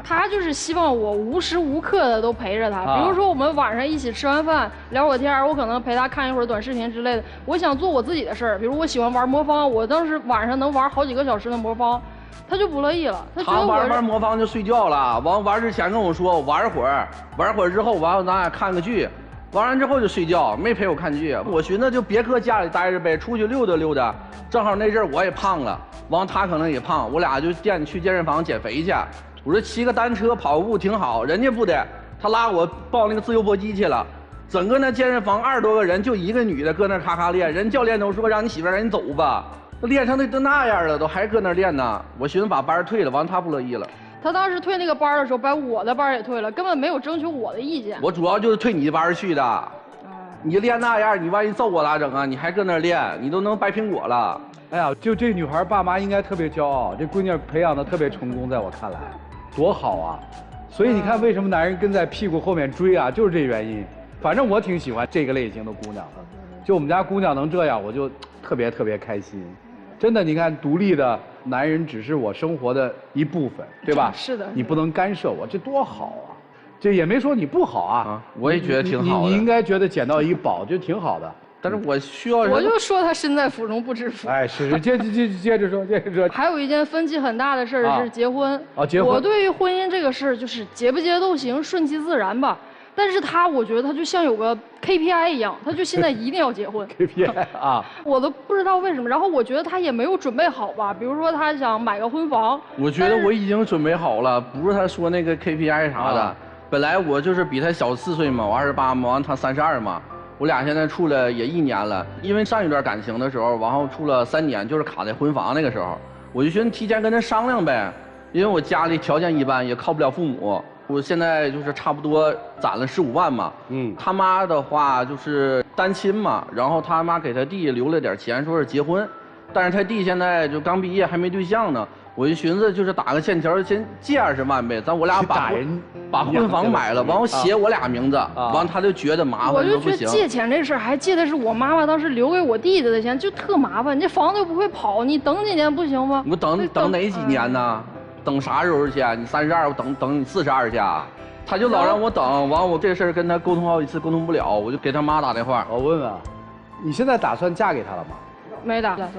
他就是希望我无时无刻的都陪着他。比如说我们晚上一起吃完饭聊会儿天，我可能陪他看一会儿短视频之类的。我想做我自己的事儿，比如我喜欢玩魔方，我当时晚上能玩好几个小时的魔方。他就不乐意了，他玩魔方就睡觉了，玩之前跟我说玩会儿之后完了咱俩看个剧，玩完之后就睡觉，没陪我看剧。我寻思就别搁家里待着呗，出去溜达溜达。正好那阵我也胖了，完他可能也胖，我俩就去健身房减肥去。我说骑个单车跑步挺好，人家不得，他拉我报那个自由搏击去了。整个那健身房20多个人，就一个女的搁那咔咔练，人教练都说让你媳妇赶紧走吧。练成都那样了，都还搁那练呢。我寻思把班退了，完他不乐意了。他当时退那个班的时候，把我的班也退了，根本没有征求我的意见。我主要就是退你班去的。你练那样，你万一揍我咋整啊？你还搁那练，你都能掰苹果了。哎呀，就这女孩爸妈应该特别骄傲，这闺女培养的特别成功，在我看来，多好啊！所以你看，为什么男人跟在屁股后面追啊？就是这原因。反正我挺喜欢这个类型的姑娘的，就我们家姑娘能这样，我就特别开心。真的，你看，独立的男人只是我生活的一部分，对吧？是的。你不能干涉我，这多好啊！这也没说你不好啊。我也觉得挺好的。你应该觉得捡到一宝就挺好的。但是我需要人。我就说他身在福中不知福。哎，是接着说，接着说。还有一件分歧很大的事儿是结婚。结婚。我对于婚姻这个事儿，就是结不结都行，顺其自然吧。但是我觉得他就像有个 KPI 一样，他就现在一定要结婚。KPI 啊。我都不知道为什么。然后我觉得他也没有准备好吧，比如说他想买个婚房。我觉得我已经准备好了，不是他说那个 KPI 啥的。本来我就是比他小4岁嘛，我28嘛，完他32嘛。我俩现在处了也1年了，因为上一段感情的时候，然后处了3年，就是卡在婚房那个时候，我就寻思提前跟他商量呗，因为我家里条件一般，也靠不了父母，我现在就是差不多攒了15万嘛，他妈的话就是单亲嘛，然后他妈给他弟留了点钱，说是结婚，但是他弟现在就刚毕业还没对象呢，我就寻思就是打个欠条，先借20万呗，我俩把婚房买了，完后写我俩名字，完他就觉得麻烦，我就觉得借钱这事儿还借的是我妈妈当时留给我弟弟的钱，就特麻烦。你这房子又不会跑，你等几年不行吗？我等哪几年呢？等啥时候去？你32，我等你42去啊？他就老让我等，完我这事儿跟他沟通好几次，沟通不了，我就给他妈打电话。我问问，你现在打算嫁给他了吗？没打算。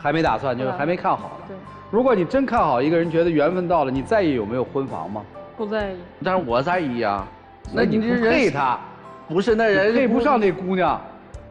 还没打算，就是还没看好了。对。如果你真看好一个人，觉得缘分到了，你在意有没有婚房吗？不在意，但是我在意呀。那你不配他，不是那人配不上那姑娘，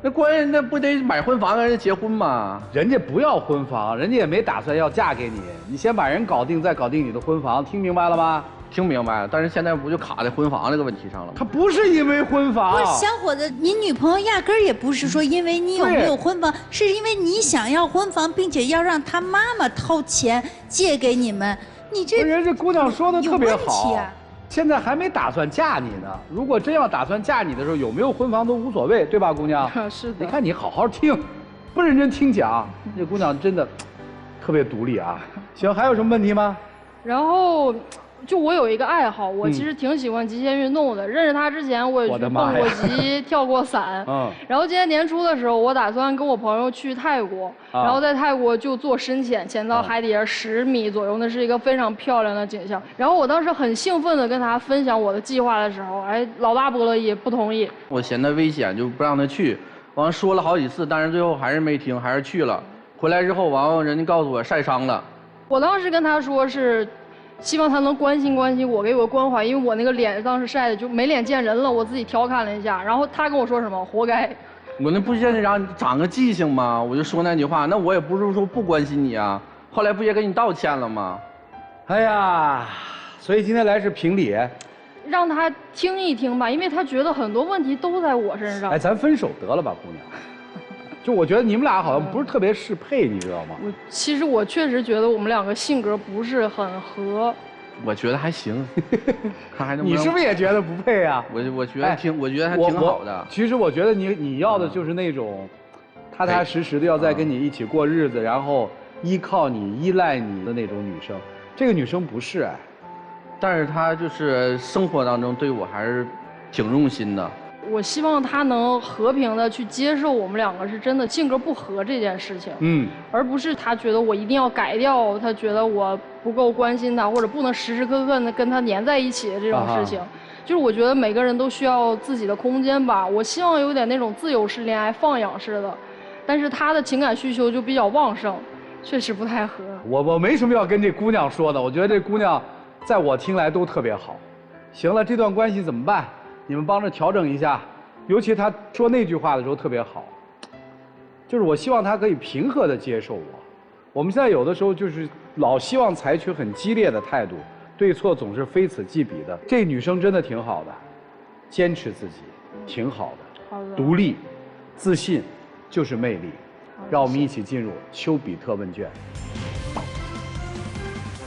那关键那不得买婚房跟人结婚吗？人家不要婚房，人家也没打算要嫁给你，你先把人搞定，再搞定你的婚房，听明白了吗？听明白了，但是现在不就卡在婚房这个问题上了吗？他不是因为婚房，不是小伙子，你女朋友压根儿也不是说因为你有没有婚房，是因为你想要婚房，并且要让他妈妈掏钱借给你们。你这人这姑娘说的特别好，啊、现在还没打算嫁你呢。如果真要打算嫁你的时候，有没有婚房都无所谓，对吧，姑娘？是的。你看你好好听，不认真听讲，这姑娘真的特别独立啊。行，还有什么问题吗？然后。就我有一个爱好，我其实挺喜欢极限运动的。认识他之前，我也去蹦过极、跳过伞。然后今年年初的时候，我打算跟我朋友去泰国，然后在泰国就做深潜，潜到海底下10米左右，那是一个非常漂亮的景象。然后我当时很兴奋地跟他分享我的计划的时候，哎，老大不乐意，不同意。我嫌他危险，就不让他去。完说了好几次，但是最后还是没听，还是去了。回来之后，完了人家告诉我晒伤了。我当时跟他说是。希望他能关心关心我，给我关怀，因为我那个脸当时晒的就没脸见人了，我自己调侃了一下，然后他跟我说什么，活该。我那不见得让你长个记性吗？我就说那句话，那我也不是说不关心你啊，后来不也给你道歉了吗？哎呀，所以今天来是评理，让他听一听吧，因为他觉得很多问题都在我身上。哎，咱分手得了吧，姑娘。就我觉得你们俩好像不是特别适配，你知道吗？其实我确实觉得我们两个性格不是很合。我觉得还行，看还能。你是不是也觉得不配啊？我觉得挺，我觉得还挺好的。其实我觉得你要的就是那种，踏踏实实的要再跟你一起过日子，然后依靠你、依赖你的那种女生。这个女生不是哎，但是她就是生活当中对我还是挺用心的。我希望他能和平的去接受我们两个是真的性格不合这件事情，而不是他觉得我一定要改掉，他觉得我不够关心他，或者不能时时刻刻的跟他黏在一起的这种事情。就是我觉得每个人都需要自己的空间吧。我希望有点那种自由式恋爱、放养式的，但是他的情感需求就比较旺盛，确实不太合。我没什么要跟这姑娘说的，我觉得这姑娘在我听来都特别好。行了，这段关系怎么办？你们帮着调整一下，尤其他说那句话的时候特别好，就是我希望他可以平和地接受我。我们现在有的时候就是老希望采取很激烈的态度，对错总是非此即彼的。这女生真的挺好的，坚持自己，挺好的。好的。独立、自信就是魅力。让我们一起进入丘比特问卷。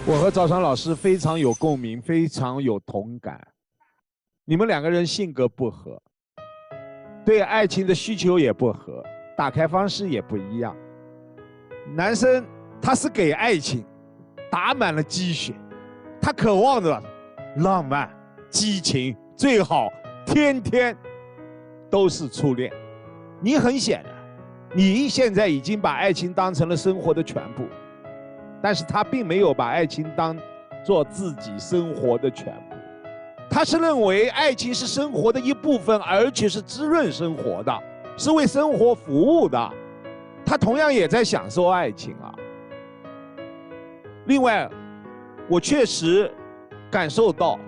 我和赵传老师非常有共鸣，非常有同感。你们两个人性格不合，对爱情的需求也不合，打开方式也不一样。男生他是给爱情打满了鸡血，他渴望着浪漫、激情，最好天天都是初恋。你很显然，你现在已经把爱情当成了生活的全部，但是他并没有把爱情当做自己生活的全部。他是认为爱情是生活的一部分，而且是滋润生活的，是为生活服务的。他同样也在享受爱情啊。另外，我确实感受到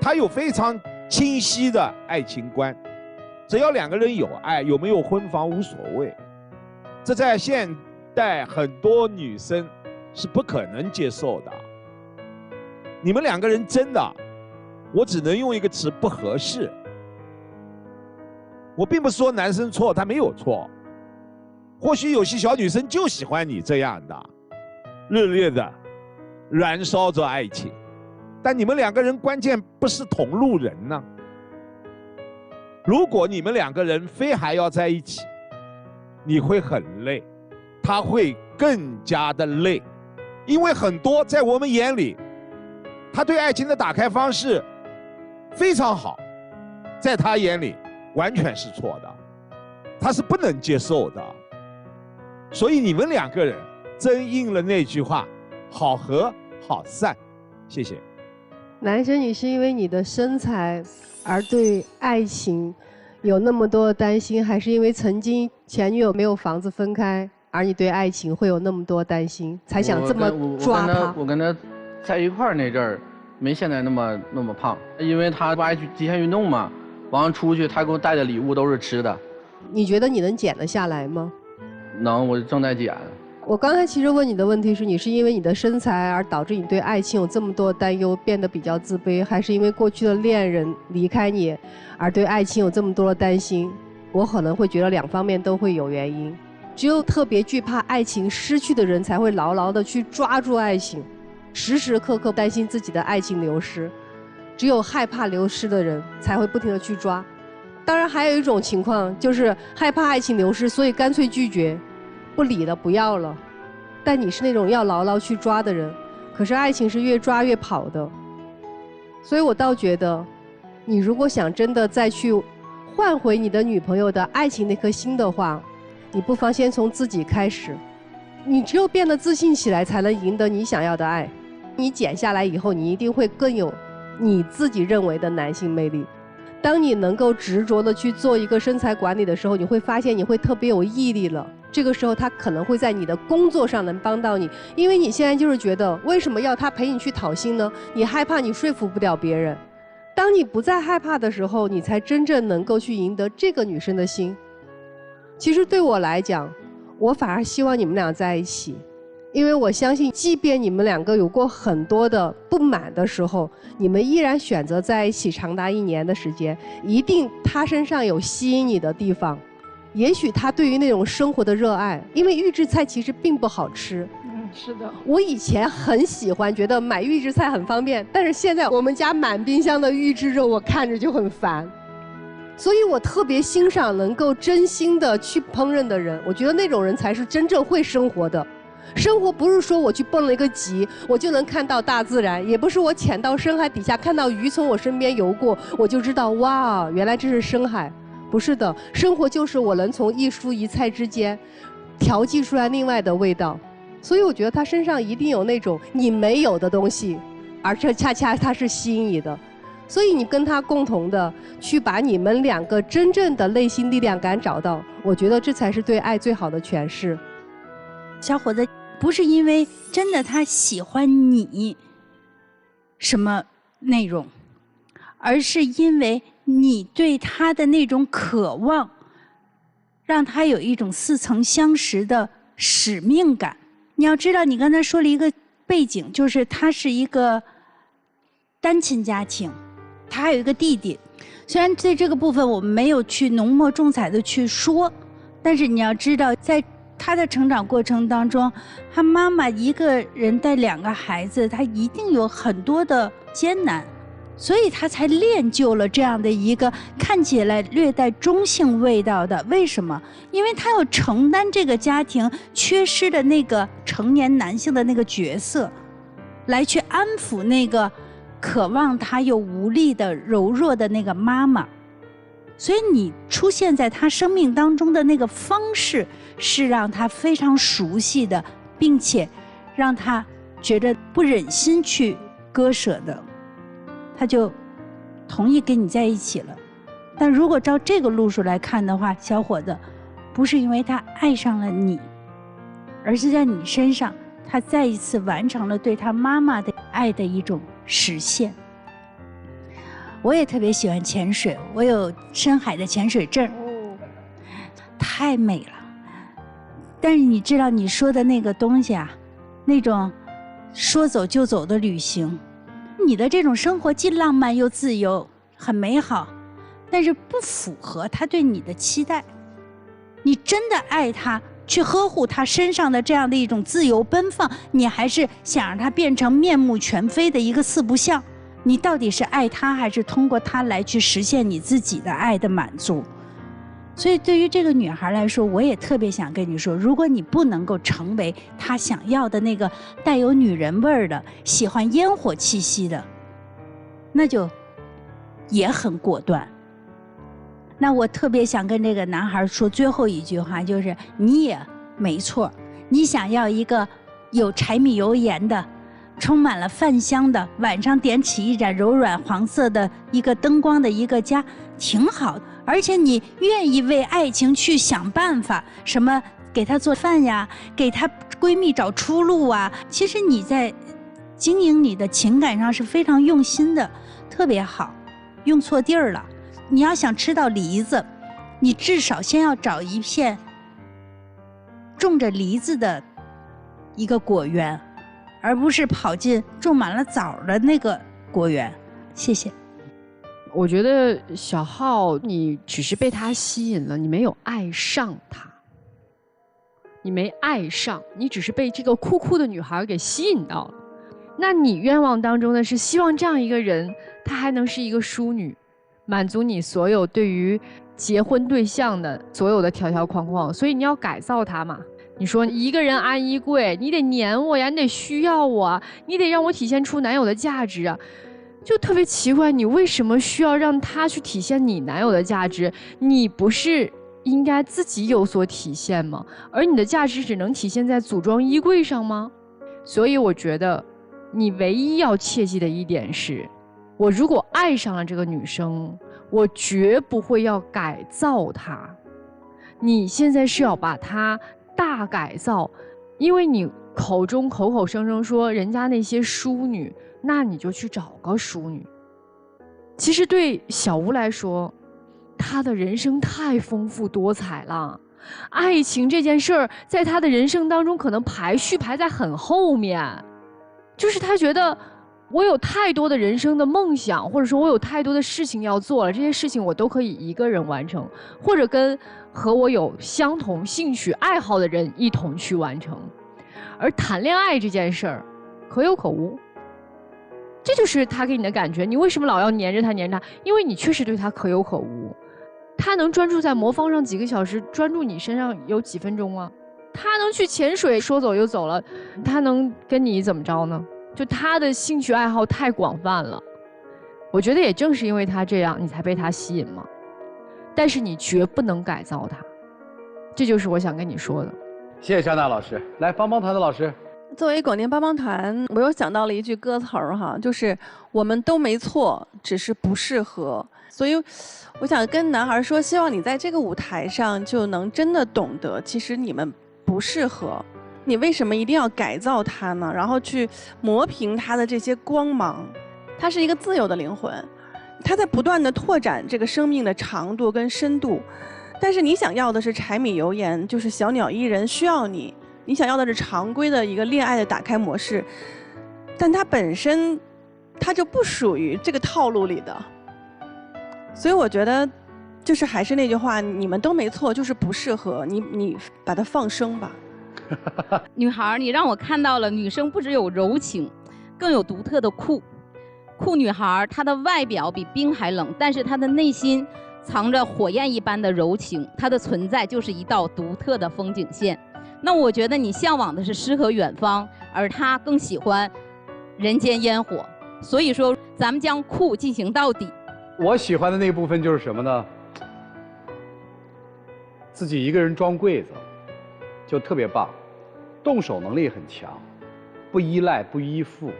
他有非常清晰的爱情观，只要两个人有爱，有没有婚房无所谓。这在现代很多女生是不可能接受的。你们两个人真的，我只能用一个词，不合适。我并不是说男生错，他没有错。或许有些小女生就喜欢你这样的，热烈的燃烧着爱情，但你们两个人关键不是同路人呢。如果你们两个人非还要在一起，你会很累，他会更加的累，因为很多在我们眼里，他对爱情的打开方式非常好，在他眼里完全是错的，他是不能接受的。所以你们两个人真应了那句话，好合好散。谢谢。男生，你是因为你的身材而对爱情有那么多的担心，还是因为曾经前女友没有房子分开，而你对爱情会有那么多担心，才想这么抓他？我跟他在一块儿那阵儿，没现在那么胖，因为他不爱去极限运动嘛，完了出去他给我带的礼物都是吃的。你觉得你能减得下来吗？能，我正在减。我刚才其实问你的问题是，你是因为你的身材而导致你对爱情有这么多担忧，变得比较自卑，还是因为过去的恋人离开你而对爱情有这么多的担心？我可能会觉得两方面都会有原因。只有特别惧怕爱情失去的人才会牢牢地去抓住爱情，时时刻刻担心自己的爱情流失。只有害怕流失的人才会不停地去抓。当然还有一种情况就是害怕爱情流失，所以干脆拒绝，不理了，不要了。但你是那种要牢牢去抓的人，可是爱情是越抓越跑的。所以我倒觉得，你如果想真的再去换回你的女朋友的爱情那颗心的话，你不妨先从自己开始。你只有变得自信起来，才能赢得你想要的爱。你减下来以后，你一定会更有你自己认为的男性魅力。当你能够执着的去做一个身材管理的时候，你会发现你会特别有毅力了。这个时候他可能会在你的工作上能帮到你，因为你现在就是觉得为什么要他陪你去讨薪呢？你害怕你说服不了别人。当你不再害怕的时候，你才真正能够去赢得这个女生的心。其实对我来讲，我反而希望你们俩在一起，因为我相信即便你们两个有过很多的不满的时候，你们依然选择在一起长达1年的时间，一定他身上有吸引你的地方。也许他对于那种生活的热爱，因为预制菜其实并不好吃。是的。我以前很喜欢，觉得买预制菜很方便，但是现在我们家满冰箱的预制肉，我看着就很烦。所以我特别欣赏能够真心的去烹饪的人，我觉得那种人才是真正会生活的。生活不是说我去蹦了一个极，我就能看到大自然，也不是我潜到深海底下看到鱼从我身边游过，我就知道哇，原来这是深海。不是的，生活就是我能从一蔬一菜之间调剂出来另外的味道。所以我觉得他身上一定有那种你没有的东西，而这恰恰他是吸引你的。所以你跟他共同的去把你们两个真正的内心力量感找到，我觉得这才是对爱最好的诠释。小伙子，不是因为真的他喜欢你什么内容，而是因为你对他的那种渴望，让他有一种似曾相识的使命感。你要知道，你刚才说了一个背景，就是他是一个单亲家庭，他还有一个弟弟。虽然在这个部分我们没有去浓墨重彩的去说，但是你要知道，在他的成长过程当中，他妈妈一个人带2个孩子，他一定有很多的艰难，所以他才练就了这样的一个看起来略带中性味道的。为什么？因为他要承担这个家庭缺失的那个成年男性的那个角色，来去安抚那个渴望他又无力的柔弱的那个妈妈。所以你出现在他生命当中的那个方式，是让他非常熟悉的，并且让他觉得不忍心去割舍的。他就同意跟你在一起了。但如果照这个路数来看的话，小伙子，不是因为他爱上了你，而是在你身上，他再一次完成了对他妈妈的爱的一种实现。我也特别喜欢潜水，我有深海的潜水证，太美了。但是你知道你说的那个东西啊，那种说走就走的旅行，你的这种生活既浪漫又自由，很美好，但是不符合他对你的期待。你真的爱他，去呵护他身上的这样的一种自由奔放，你还是想让他变成面目全非的一个四不像？你到底是爱他，还是通过他来去实现你自己的爱的满足？所以对于这个女孩来说，我也特别想跟你说，如果你不能够成为她想要的那个带有女人味儿的、喜欢烟火气息的，那就也很果断。那我特别想跟这个男孩说最后一句话，就是你也没错，你想要一个有柴米油盐的、充满了饭香的，晚上点起一盏柔软黄色的一个灯光的一个家，挺好的。而且你愿意为爱情去想办法，什么给她做饭呀，给她闺蜜找出路啊，其实你在经营你的情感上是非常用心的，特别好。用错地儿了，你要想吃到梨子，你至少先要找一片种着梨子的一个果园，而不是跑进种满了枣的那个果园。谢谢。我觉得小浩，你只是被他吸引了，你没有爱上他，你没爱上，你只是被这个酷酷的女孩给吸引到了。那你愿望当中的是希望这样一个人，她还能是一个淑女，满足你所有对于结婚对象的所有的条条框框，所以你要改造她嘛。你说一个人安衣柜，你得黏我呀，你得需要我啊，你得让我体现出男友的价值啊。就特别奇怪，你为什么需要让他去体现你男友的价值？你不是应该自己有所体现吗？而你的价值只能体现在组装衣柜上吗？所以我觉得你唯一要切记的一点是，我如果爱上了这个女生，我绝不会要改造她。你现在是要把她大改造，因为你口中口口声声说人家那些淑女，那你就去找个淑女。其实对小吴来说，他的人生太丰富多彩了，爱情这件事儿在他的人生当中可能排序排在很后面，就是他觉得我有太多的人生的梦想，或者说我有太多的事情要做了，这些事情我都可以一个人完成，或者跟和我有相同兴趣爱好的人一同去完成。而谈恋爱这件事儿可有可无，这就是他给你的感觉。你为什么老要黏着他黏着他？因为你确实对他可有可无。他能专注在魔方上几个小时，专注你身上有几分钟啊？他能去潜水，说走就走了，他能跟你怎么着呢？就他的兴趣爱好太广泛了。我觉得也正是因为他这样，你才被他吸引嘛。但是你绝不能改造他，这就是我想跟你说的。谢谢张娜老师。来，帮帮团的老师。作为广电帮帮团，我又想到了一句歌词儿哈，就是我们都没错，只是不适合。所以我想跟男孩说，希望你在这个舞台上就能真的懂得，其实你们不适合。你为什么一定要改造他呢？然后去磨平他的这些光芒。他是一个自由的灵魂，他在不断的拓展这个生命的长度跟深度。但是你想要的是柴米油盐，就是小鸟依人，需要你。你想要的是常规的一个恋爱的打开模式，但它本身它就不属于这个套路里的。所以我觉得，就是还是那句话，你们都没错，就是不适合你把它放生吧。女孩，你让我看到了女生不只有柔情，更有独特的酷。酷女孩，她的外表比冰还冷，但是她的内心藏着火焰一般的柔情，她的存在就是一道独特的风景线。那我觉得你向往的是诗和远方，而她更喜欢人间烟火。所以说，咱们将酷进行到底。我喜欢的那部分就是什么呢？自己一个人装柜子，就特别棒，动手能力很强，不依赖不依附，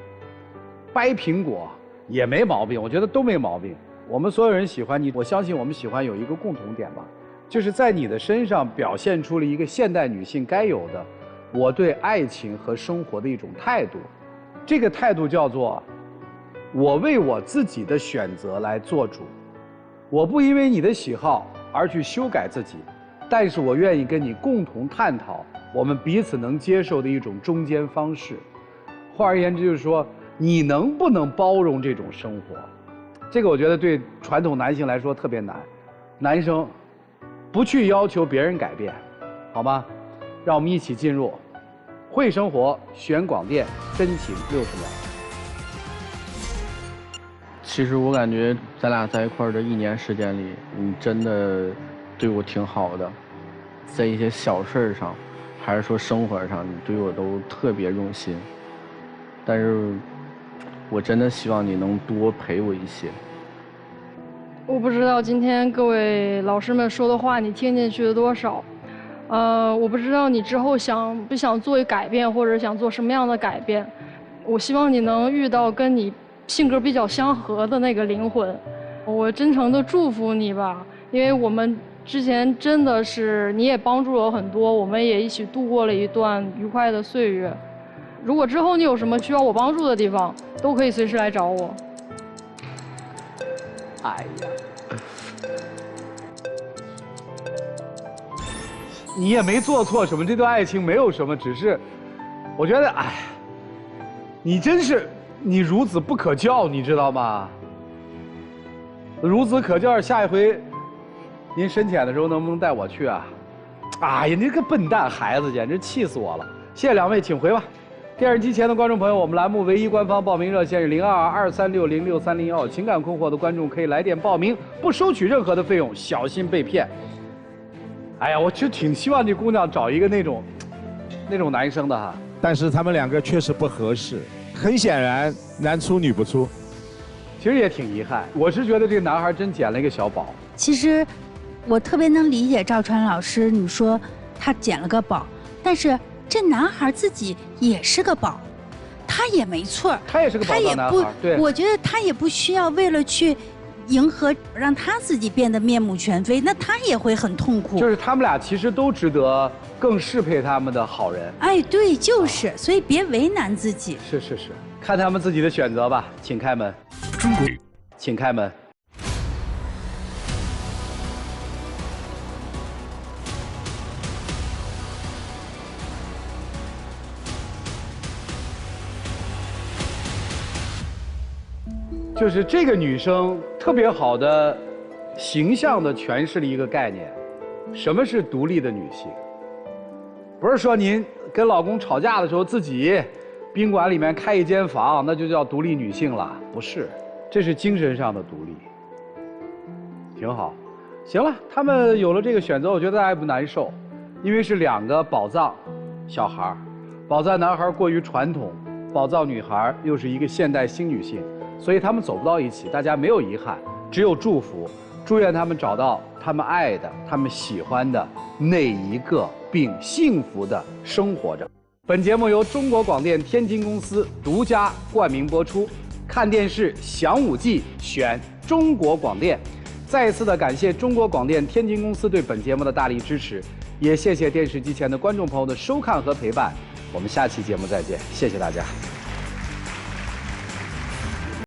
掰苹果也没毛病，我觉得都没毛病。我们所有人喜欢你，我相信我们喜欢有一个共同点吧，就是在你的身上表现出了一个现代女性该有的我对爱情和生活的一种态度。这个态度叫做我为我自己的选择来做主，我不因为你的喜好而去修改自己，但是我愿意跟你共同探讨我们彼此能接受的一种中间方式。换而言之，就是说你能不能包容这种生活？这个我觉得对传统男性来说特别难。男生不去要求别人改变，好吗？让我们一起进入会生活选广电真情60秒。其实我感觉咱俩在一块儿这1年时间里，你真的对我挺好的，在一些小事上，还是说生活上，你对我都特别用心。但是，我真的希望你能多陪我一些。我不知道今天各位老师们说的话你听进去了多少，我不知道你之后想不想做改变，或者想做什么样的改变。我希望你能遇到跟你性格比较相合的那个灵魂。我真诚的祝福你吧，因为我们之前真的是你也帮助了我很多，我们也一起度过了一段愉快的岁月。如果之后你有什么需要我帮助的地方，都可以随时来找我。哎呀，你也没做错什么，这段爱情没有什么，只是我觉得，哎，你真是你孺子不可教，你知道吗？孺子可教，下一回您深潜的时候能不能带我去啊？哎呀，你个笨蛋孩子，简直气死我了！谢谢两位，请回吧。电视机前的观众朋友，我们栏目唯一官方报名热线是0223606301，情感困惑的观众可以来电报名，不收取任何的费用，小心被骗。哎呀，我就挺希望这姑娘找一个那种男生的哈，但是他们两个确实不合适，很显然男出女不出。其实也挺遗憾，我是觉得这个男孩真捡了一个小宝。其实我特别能理解赵传老师，你说他捡了个宝，但是这男孩自己也是个宝，他也没错，他也是个宝藏男孩。对，我觉得他也不需要为了去迎合，让他自己变得面目全非，那他也会很痛苦。就是他们俩其实都值得更适配他们的好人。哎，对，就是，所以别为难自己。是，看他们自己的选择吧。请开门。中国，请开门。就是这个女生特别好的形象的诠释了一个概念，什么是独立的女性？不是说您跟老公吵架的时候自己宾馆里面开一间房，那就叫独立女性了，不是，这是精神上的独立。挺好，行了，他们有了这个选择，我觉得大家也不难受，因为是两个宝藏小孩，宝藏男孩过于传统，宝藏女孩又是一个现代新女性。所以他们走不到一起，大家没有遗憾，只有祝福，祝愿他们找到他们爱的、他们喜欢的那一个，并幸福的生活着。本节目由中国广电天津公司独家冠名播出，看电视享5季选中国广电。再一次的感谢中国广电天津公司对本节目的大力支持，也谢谢电视机前的观众朋友的收看和陪伴。我们下期节目再见，谢谢大家。